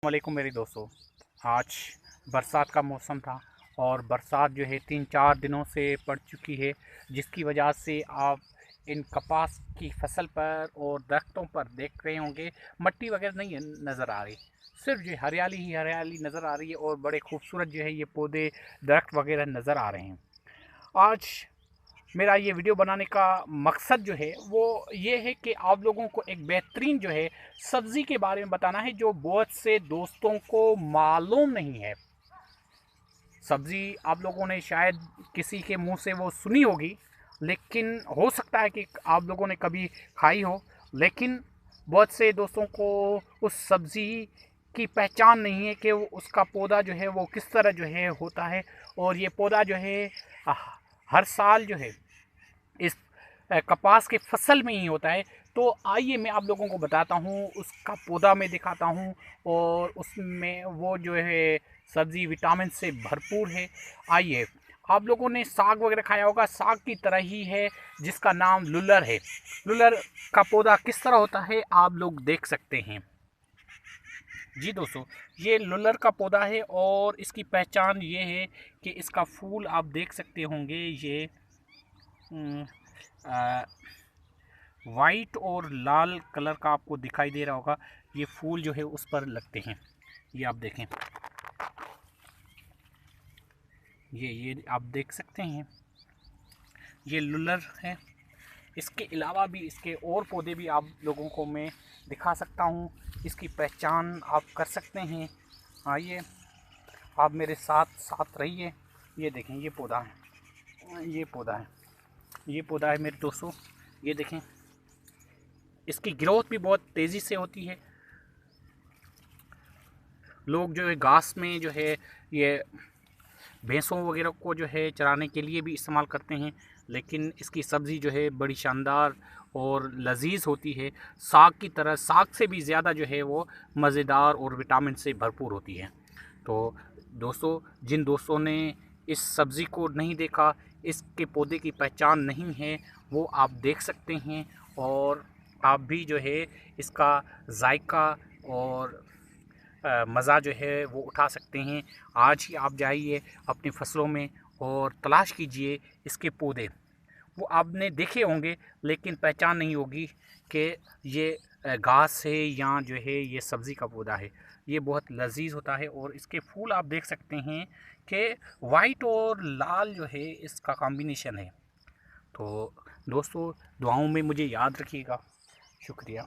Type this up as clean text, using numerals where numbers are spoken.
वालेकुम मेरे दोस्तों। आज बरसात का मौसम था और बरसात जो है 3-4 दिनों से पड़ चुकी है, जिसकी वजह से आप इन कपास की फसल पर और दरख्तों पर देख रहे होंगे मट्टी वगैरह नहीं नज़र आ रही, सिर्फ जो हरियाली ही हरियाली नज़र आ रही है और बड़े खूबसूरत जो है ये पौधे दरख्त वगैरह नज़र आ रहे हैं। आज मेरा ये वीडियो बनाने का मकसद जो है वो ये है कि आप लोगों को एक बेहतरीन जो है सब्ज़ी के बारे में बताना है जो बहुत से दोस्तों को मालूम नहीं है। सब्ज़ी आप लोगों ने शायद किसी के मुंह से वो सुनी होगी, लेकिन हो सकता है कि आप लोगों ने कभी खाई हो, लेकिन बहुत से दोस्तों को उस सब्ज़ी की पहचान नहीं है कि उसका पौधा जो है वो किस तरह जो है होता है। और ये पौधा जो है हर साल जो है इस कपास के फसल में ही होता है। तो आइए मैं आप लोगों को बताता हूँ, उसका पौधा मैं दिखाता हूँ और उसमें वो जो है सब्ज़ी विटामिन से भरपूर है। आइए, आप लोगों ने साग वगैरह खाया होगा, साग की तरह ही है जिसका नाम लुलर है। लुलर का पौधा किस तरह होता है आप लोग देख सकते हैं। जी दोस्तों, ये लुलर का पौधा है और इसकी पहचान ये है कि इसका फूल आप देख सकते होंगे, ये वाइट और लाल कलर का आपको दिखाई दे रहा होगा। ये फूल जो है उस पर लगते हैं, ये आप देखें, ये आप देख सकते हैं, ये लुलर है। इसके अलावा भी इसके और पौधे भी आप लोगों को मैं दिखा सकता हूँ, इसकी पहचान आप कर सकते हैं। आइए, आप मेरे साथ साथ रहिए। ये देखें, ये पौधा है, ये पौधा है, ये पौधा है मेरे दोस्तों। ये देखें, इसकी ग्रोथ भी बहुत तेज़ी से होती है। लोग जो है घास में जो है ये भैंसों वगैरह को जो है चराने के लिए भी इस्तेमाल करते हैं, लेकिन इसकी सब्ज़ी जो है बड़ी शानदार और लजीज होती है। साग की तरह, साग से भी ज़्यादा जो है वो मज़ेदार और विटामिन से भरपूर होती है। तो दोस्तों, जिन दोस्तों ने इस सब्ज़ी को नहीं देखा, इसके पौधे की पहचान नहीं है, वो आप देख सकते हैं और आप भी जो है इसका जायका और मज़ा जो है वो उठा सकते हैं। आज ही आप जाइए अपनी फसलों में और तलाश कीजिए इसके पौधे। वो आपने देखे होंगे लेकिन पहचान नहीं होगी कि ये घास है या जो है ये सब्ज़ी का पौधा है। ये बहुत लजीज होता है और इसके फूल आप देख सकते हैं कि वाइट और लाल जो है इसका कॉम्बिनेशन है। तो दोस्तों, दुआओं में मुझे याद रखिएगा। शुक्रिया।